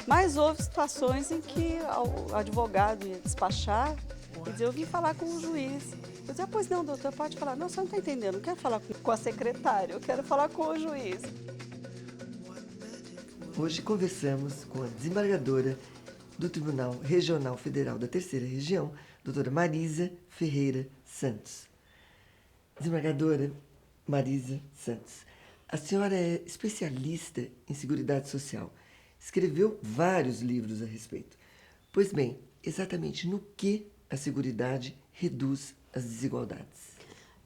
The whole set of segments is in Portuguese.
Mas houve situações em que o advogado ia despachar e dizia, eu vim falar com o juiz. Eu dizia, pois não, doutor, pode falar. Não, você não está entendendo, não quero falar com a secretária, eu quero falar com o juiz. Hoje conversamos com a desembargadora do Tribunal Regional Federal da Terceira Região, doutora Marisa Ferreira Santos. Desembargadora Marisa Santos, a senhora é especialista em Seguridade Social. Escreveu vários livros a respeito. Pois bem, exatamente no que a Seguridade reduz as desigualdades?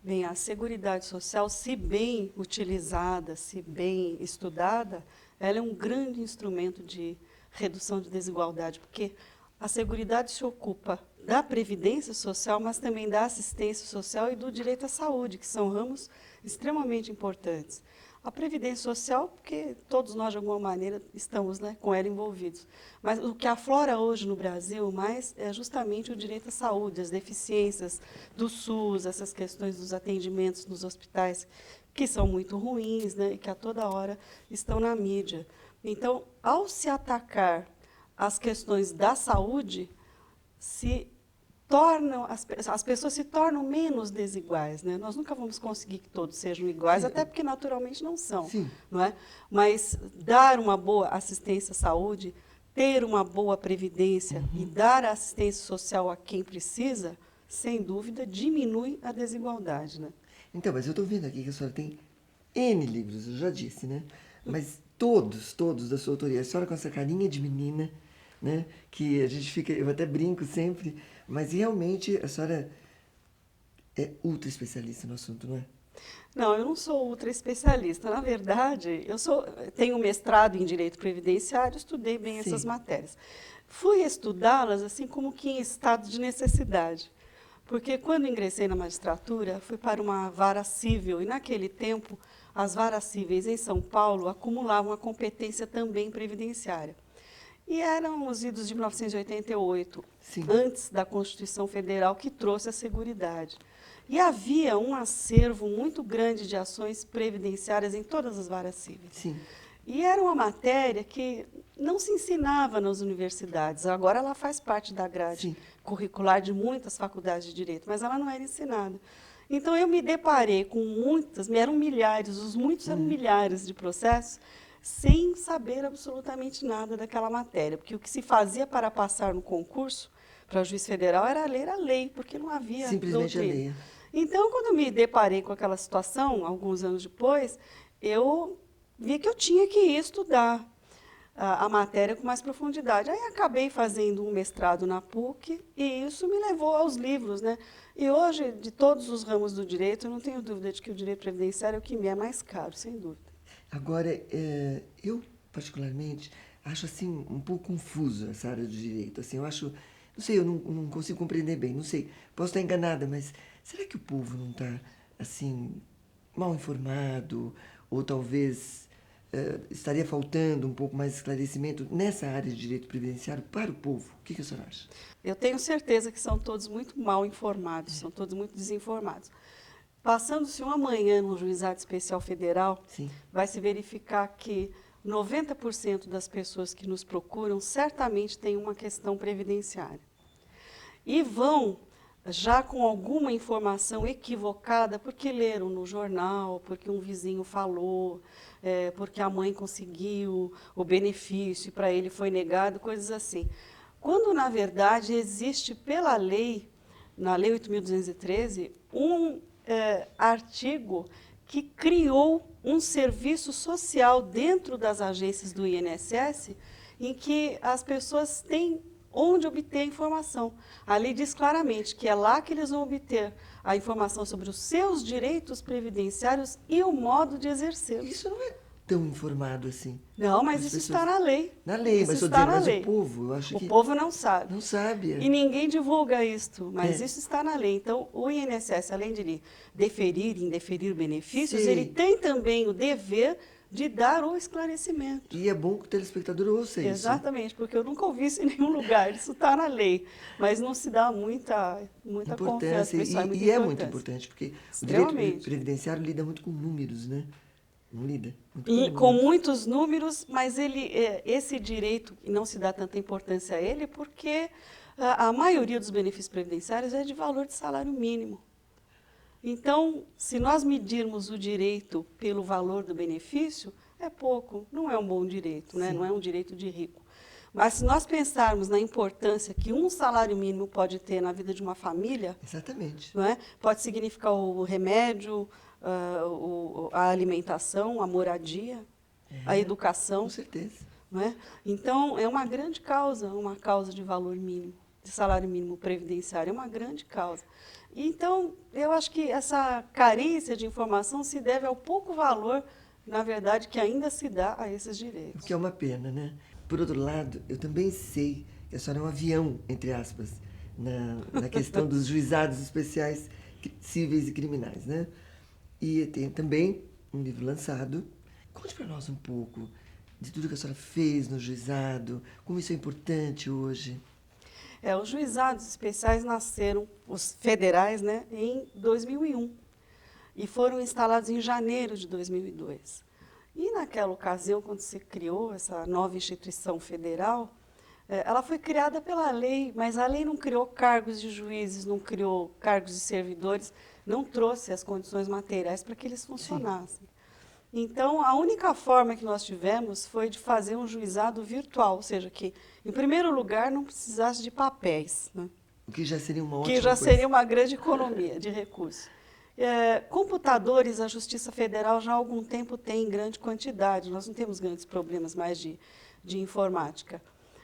Bem, a Seguridade Social, se bem utilizada, se bem estudada, ela é um grande instrumento de redução de desigualdade, porque a Seguridade se ocupa da Previdência Social, mas também da assistência social e do direito à saúde, que são ramos extremamente importantes. A Previdência Social, porque todos nós, de alguma maneira, estamos, né, com ela envolvidos. Mas o que aflora hoje no Brasil mais é justamente o direito à saúde, as deficiências do SUS, essas questões dos atendimentos nos hospitais, que são muito ruins, né, e que a toda hora estão na mídia. Então, ao se atacar as questões da saúde, as pessoas se tornam menos desiguais, né? Nós nunca vamos conseguir que todos sejam iguais, até porque naturalmente não são. Sim. Não é? Mas dar uma boa assistência à saúde, ter uma boa previdência e dar assistência social a quem precisa, sem dúvida, diminui a desigualdade. Né? Então, mas eu estou vendo aqui que a senhora tem N livros, eu já disse, né? Mas todos da sua autoria. A senhora com essa carinha de menina, né? Que a gente fica, eu até brinco sempre, mas realmente a senhora é ultra especialista no assunto, não é? Não, eu não sou ultra especialista. Na verdade, tenho mestrado em Direito Previdenciário, estudei bem essas matérias. Fui estudá-las assim como que em estado de necessidade. Porque quando ingressei na magistratura, fui para uma vara cível, e naquele tempo as varas cíveis em São Paulo acumulavam a competência também previdenciária. E eram os idos de 1988, Sim. antes da Constituição Federal, que trouxe a Seguridade. E havia um acervo muito grande de ações previdenciárias em todas as varas cíveis. Sim. E era uma matéria que não se ensinava nas universidades. Agora ela faz parte da grade Sim. curricular de muitas faculdades de direito, mas ela não era ensinada. Então eu me deparei com eram milhares, eram milhares de processos, sem saber absolutamente nada daquela matéria, porque o que se fazia para passar no concurso para juiz federal era ler a lei, porque não havia Simplesmente a doutrina. lei. Então, quando me deparei com aquela situação, alguns anos depois, eu vi que eu tinha que ir estudar a matéria com mais profundidade. Aí acabei fazendo um mestrado na PUC e isso me levou aos livros, né? E hoje, de todos os ramos do direito, eu não tenho dúvida de que o direito previdenciário é o que me é mais caro, sem dúvida. Agora, eu, particularmente, acho assim um pouco confuso essa área do direito. Assim, eu acho, não sei, eu não consigo compreender bem, não sei. Posso estar enganada, mas será que o povo não está, assim, mal informado? Ou talvez estaria faltando um pouco mais de esclarecimento nessa área de direito previdenciário para o povo? O que a senhora acha? Eu tenho certeza que são todos muito mal informados, são todos muito desinformados. Passando-se uma manhã no Juizado Especial Federal, Sim. vai se verificar que 90% das pessoas que nos procuram certamente têm uma questão previdenciária. E vão já com alguma informação equivocada, porque leram no jornal, porque um vizinho falou, porque a mãe conseguiu o benefício e para ele foi negado, coisas assim. Quando, na verdade, existe pela lei, na Lei 8.213, um artigo que criou um serviço social dentro das agências do INSS, em que as pessoas têm onde obter a informação. A lei diz claramente que é lá que eles vão obter a informação sobre os seus direitos previdenciários e o modo de exercê-los. Isso não é tão informado assim. Não, mas isso está na lei. Na lei, isso mas estou está dizendo, na mas lei. o povo, eu acho que... O povo não sabe. Não sabe. E ninguém divulga isto, mas É. isso está na lei. Então, o INSS, além de deferir e indeferir benefícios, Sim. ele tem também o dever de dar o esclarecimento. E é bom que o telespectador ouça isso. Exatamente, porque eu nunca ouvi isso em nenhum lugar, isso está na lei, mas não se dá muita confiança. Importância. Pessoal, E é muito importante, porque o direito Extremamente. previdenciário lida muito com números, né? Não lida? Muito E com com números. muitos números, mas esse direito não se dá tanta importância a ele porque a maioria dos benefícios previdenciários é de valor de salário mínimo. Então, se nós medirmos o direito pelo valor do benefício, é pouco, não é um bom direito, né? Não Sim. é um direito de rico. Mas se nós pensarmos na importância que um salário mínimo pode ter na vida de uma família, Exatamente. não é? Pode significar o remédio, a alimentação, a moradia, a É, com educação, certeza. não é? Então, é uma grande causa, uma causa de valor mínimo, de salário mínimo previdenciário, é uma grande causa. Então, eu acho que essa carência de informação se deve ao pouco valor, na verdade, que ainda se dá a esses O que direitos. é uma pena, né? Por outro lado, eu também sei que a senhora é um avião, entre aspas, na questão dos juizados especiais cíveis e criminais, né? E tem também um livro lançado. Conte para nós um pouco de tudo que a senhora fez no juizado, como isso é importante hoje. Os juizados especiais nasceram, os federais, né, em 2001 e foram instalados em janeiro de 2002. E naquela ocasião, quando se criou essa nova instituição federal, ela foi criada pela lei, mas a lei não criou cargos de juízes, não criou cargos de servidores, não trouxe as condições materiais para que eles Sim. funcionassem. Então, a única forma que nós tivemos foi de fazer um juizado virtual, ou seja, que, em primeiro lugar, não precisasse de papéis, né? O que já seria uma Que ótima já seria coisa. uma grande economia de recursos. Computadores, a Justiça Federal já há algum tempo tem em grande quantidade, nós não temos grandes problemas mais de informática.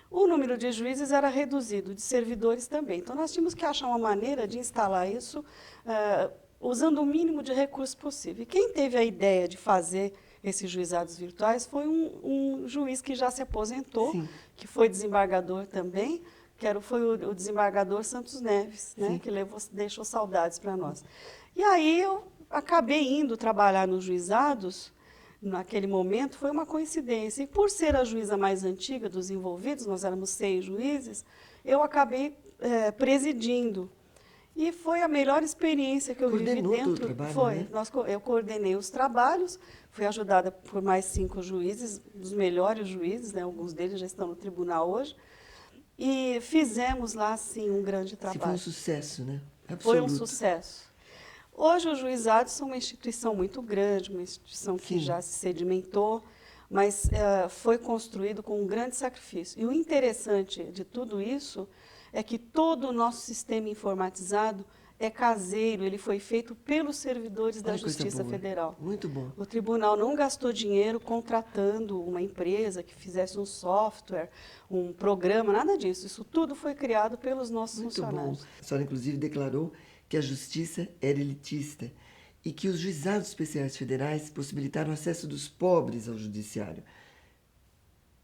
O número de juízes era reduzido, de servidores também. Então, nós tínhamos que achar uma maneira de instalar isso usando o mínimo de recursos possível. E quem teve a ideia de fazer esses juizados virtuais foi um juiz que já se aposentou, Sim, que foi desembargador também, foi o desembargador Santos Neves, né, sim. que deixou saudades para nós. E aí eu acabei indo trabalhar nos juizados, naquele momento, foi uma coincidência. E por ser a juíza mais antiga dos envolvidos, nós éramos 6 juízes, eu acabei presidindo. E foi a melhor experiência que eu vivi Coordenou todo o dentro. trabalho, Foi. né? Eu coordenei os trabalhos, fui ajudada por mais 5 juízes, os melhores juízes, né, alguns deles já estão no tribunal hoje, e fizemos lá, sim, um grande Se foi um trabalho. sucesso, né? Foi um Absoluto. sucesso. Hoje, os juizados são uma instituição muito grande, uma instituição que Sim. já se sedimentou, mas foi construído com um grande sacrifício. E o interessante de tudo isso é que todo o nosso sistema informatizado é caseiro, ele foi feito pelos servidores da Olha que coisa Justiça boa. Federal. Muito bom. O tribunal não gastou dinheiro contratando uma empresa que fizesse um software, um programa, nada disso. Isso tudo foi criado pelos nossos Muito bom. funcionários. A senhora, inclusive, declarou que a justiça era elitista e que os juizados especiais federais possibilitaram o acesso dos pobres ao judiciário.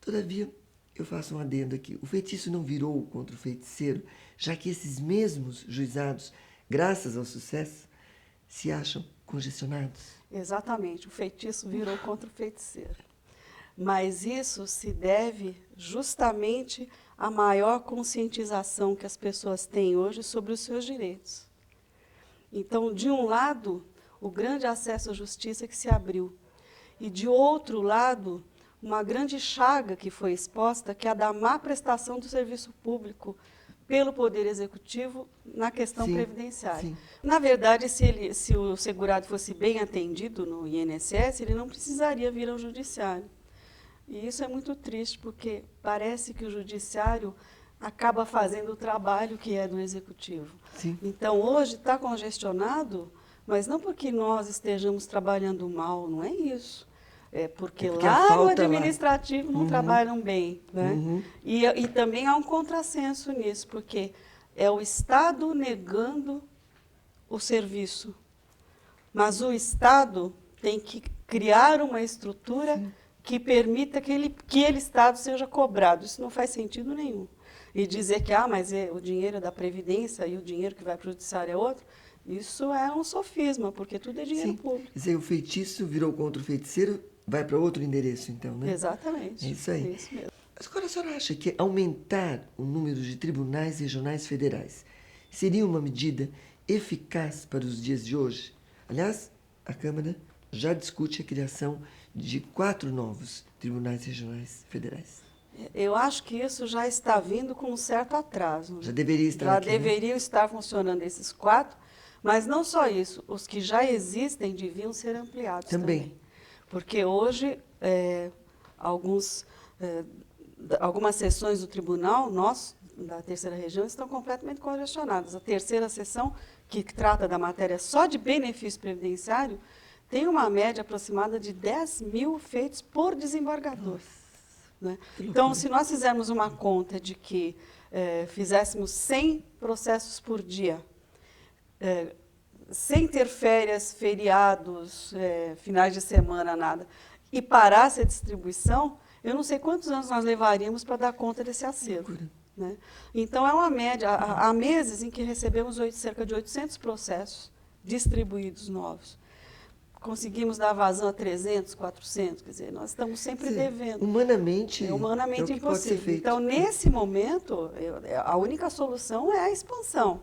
Todavia, eu faço um adendo aqui. O feitiço não virou contra o feiticeiro, já que esses mesmos juizados, graças ao sucesso, se acham congestionados. Exatamente, o feitiço virou contra o feiticeiro. Mas isso se deve justamente à maior conscientização que as pessoas têm hoje sobre os seus direitos. Então, de um lado, o grande acesso à justiça que se abriu, e de outro lado, uma grande chaga que foi exposta, que é a da má prestação do serviço público pelo Poder Executivo na questão Sim, previdenciária. sim. Na verdade, se o segurado fosse bem atendido no INSS, ele não precisaria vir ao judiciário. E isso é muito triste, porque parece que o judiciário acaba fazendo o trabalho que é do executivo. Sim. Então, hoje está congestionado, mas não porque nós estejamos trabalhando mal, não é isso. É porque porque a lá no falta lá. administrativo não trabalham bem. Né? Uhum. E também há um contrassenso nisso, porque é o Estado negando o serviço. Mas o Estado tem que criar uma estrutura que permita que aquele Estado seja cobrado. Isso não faz sentido nenhum. E dizer que mas o dinheiro é da Previdência e o dinheiro que vai para o judiciário é outro, isso é um sofisma, porque tudo é dinheiro Sim. público. Quer dizer, o feitiço virou contra o feiticeiro, vai para outro endereço, então, né? Exatamente. É isso aí. É isso mesmo. Mas agora a senhora acha que aumentar o número de tribunais regionais federais seria uma medida eficaz para os dias de hoje? Aliás, a Câmara já discute a criação de 4 novos tribunais regionais federais? Eu acho que isso já está vindo com um certo atraso. Já deveria estar Já aqui, né? deveriam estar funcionando esses 4, mas não só isso, os que já existem deviam ser ampliados também. Porque hoje, algumas sessões do tribunal, nós, da terceira região, estão completamente congestionadas. A terceira sessão, que trata da matéria só de benefício previdenciário, tem uma média aproximada de 10 mil feitos por desembargador. Né? Então, se nós fizermos uma conta de que fizéssemos 100 processos por dia, sem ter férias, feriados, finais de semana, nada, e parasse a distribuição, eu não sei quantos anos nós levaríamos para dar conta desse acervo. Né? Então, é uma média. Há meses em que recebemos cerca de 800 processos distribuídos novos. Conseguimos dar vazão a 300, 400, quer dizer, nós estamos sempre devendo. Humanamente, humanamente é o que pode ser impossível. feito. Então, nesse momento, a única solução é a expansão.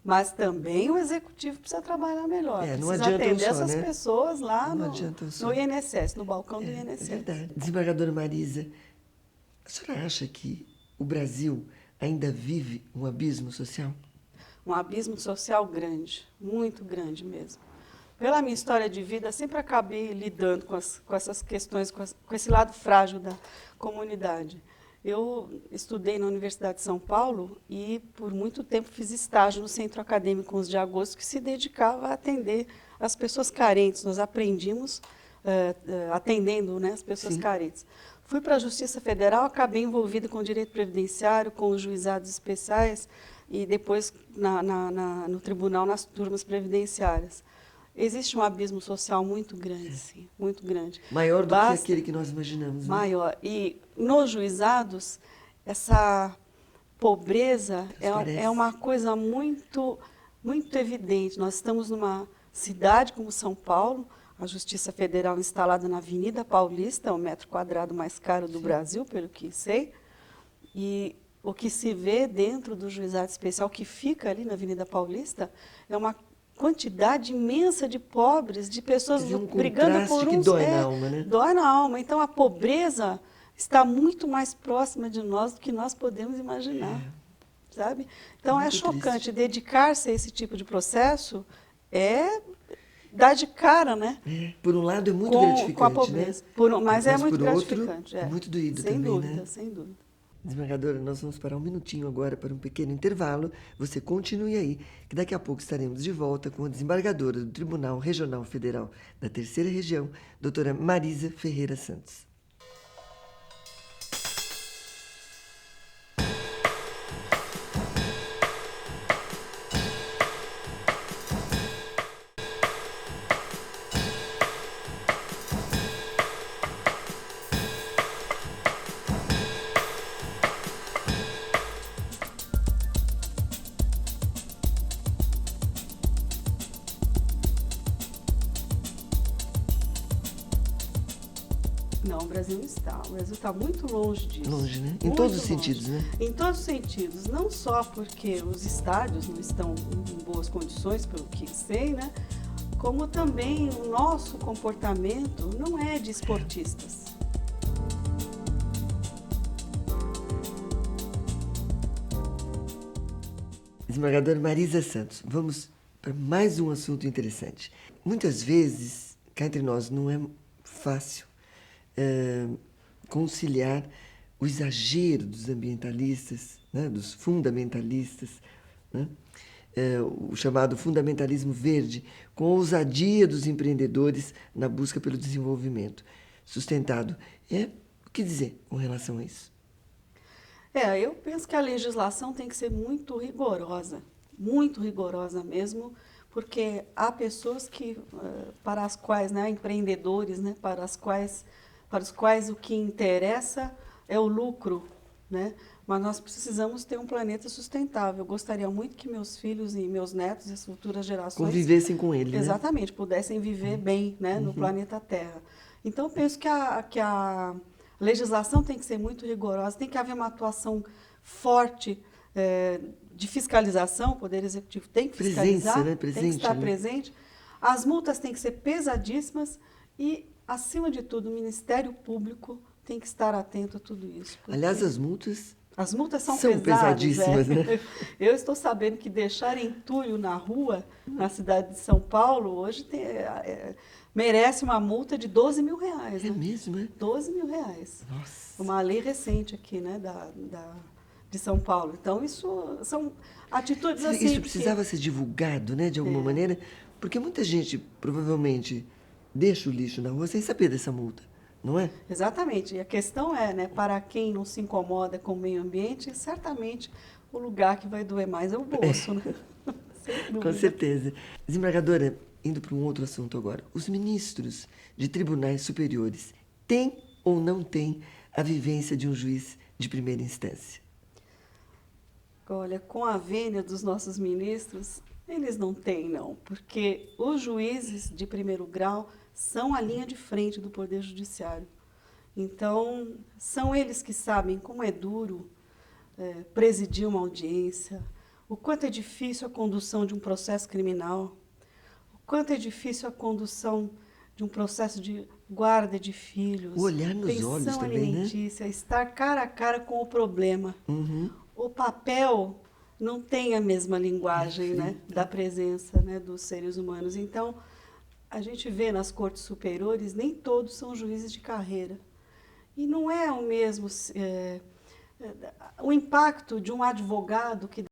Mas também o executivo precisa trabalhar melhor. Não precisa adianta atender um só, essas né? pessoas lá Não no INSS, no balcão do INSS. É verdade. Desembargadora Marisa, a senhora acha que o Brasil ainda vive um abismo social? Um abismo social grande, muito grande mesmo. Pela minha história de vida, sempre acabei lidando com essas questões, com esse lado frágil da comunidade. Eu estudei na Universidade de São Paulo e, por muito tempo, fiz estágio no Centro Acadêmico 11 de Agosto, que se dedicava a atender as pessoas carentes. Nós aprendimos atendendo, né, as pessoas carentes. Fui para a Justiça Federal, acabei envolvida com o direito previdenciário, com os juizados especiais e depois no tribunal, nas turmas previdenciárias. Existe um abismo social muito grande, sim, muito grande. Maior do que aquele que nós imaginamos. Maior. Né? E nos juizados, essa pobreza é uma coisa muito, muito evidente. Nós estamos numa cidade como São Paulo, a Justiça Federal instalada na Avenida Paulista, o metro quadrado mais caro do Brasil, pelo que sei, e o que se vê dentro do juizado especial, que fica ali na Avenida Paulista, é uma quantidade imensa de pobres, de pessoas brigando por que dói na alma, né? Dói na alma. Então, a pobreza está muito mais próxima de nós do que nós podemos imaginar, sabe? Então, é chocante. Dedicar-se a esse tipo de processo dar de cara, né? Por um lado, é muito gratificante, com a pobreza. Né? Mas é muito por gratificante. Outro, é muito doído sem também, dúvida, né? Sem dúvida. Desembargadora, nós vamos parar um minutinho agora para um pequeno intervalo. Você continue aí, que daqui a pouco estaremos de volta com a desembargadora do Tribunal Regional Federal da Terceira Região, doutora Marisa Ferreira Santos. Não, o Brasil não está. O Brasil está muito longe disso. Longe, né? Em todos os sentidos, né? Em todos os sentidos. Não só porque os estádios não estão em boas condições, pelo que sei, né? Como também o nosso comportamento não é de esportistas. Desembargadora Marisa Santos, vamos para mais um assunto interessante. Muitas vezes, cá entre nós, não é fácil conciliar o exagero dos ambientalistas, né, dos fundamentalistas, né, o chamado fundamentalismo verde, com a ousadia dos empreendedores na busca pelo desenvolvimento sustentado. O que dizer com relação a isso? Eu penso que a legislação tem que ser muito rigorosa mesmo, porque há pessoas para as quais, né, empreendedores, né, para os quais o que interessa é o lucro, né? Mas nós precisamos ter um planeta sustentável. Eu gostaria muito que meus filhos e meus netos e as futuras gerações convivessem com ele, exatamente, né? Pudessem viver bem, né, no planeta Terra. Então, eu penso que a legislação tem que ser muito rigorosa, tem que haver uma atuação forte de fiscalização, o Poder Executivo tem que fiscalizar, né? tem que estar presente. As multas têm que ser pesadíssimas e acima de tudo, o Ministério Público tem que estar atento a tudo isso. Aliás, as multas são são pesadíssimas, né? Eu estou sabendo que deixar entulho na rua, na cidade de São Paulo, hoje merece uma multa de R$ 12.000. É né? mesmo, é? R$ 12.000. Nossa. Uma lei recente aqui, né, de São Paulo. Então, isso são atitudes assim. Isso precisava ser divulgado, né, de alguma maneira, porque muita gente provavelmente deixa o lixo na rua sem saber dessa multa, não é? Exatamente. E a questão é, né, para quem não se incomoda com o meio ambiente, certamente o lugar que vai doer mais é o bolso, né? Sem Com dúvida. certeza. Desembargadora, indo para um outro assunto agora. Os ministros de tribunais superiores têm ou não têm a vivência de um juiz de primeira instância? Olha, com a vênia dos nossos ministros, eles não têm, não, porque os juízes de primeiro grau são a linha de frente do Poder Judiciário. Então, são eles que sabem como é duro presidir uma audiência, o quanto é difícil a condução de um processo criminal, o quanto é difícil a condução de um processo de guarda de filhos, O olhar nos olhos pensão também, né? alimentícia, estar cara a cara com o problema. Uhum. O papel não tem a mesma linguagem, né, da presença, né, dos seres humanos. Então, a gente vê nas cortes superiores, nem todos são juízes de carreira. E não é o mesmo o impacto de um advogado que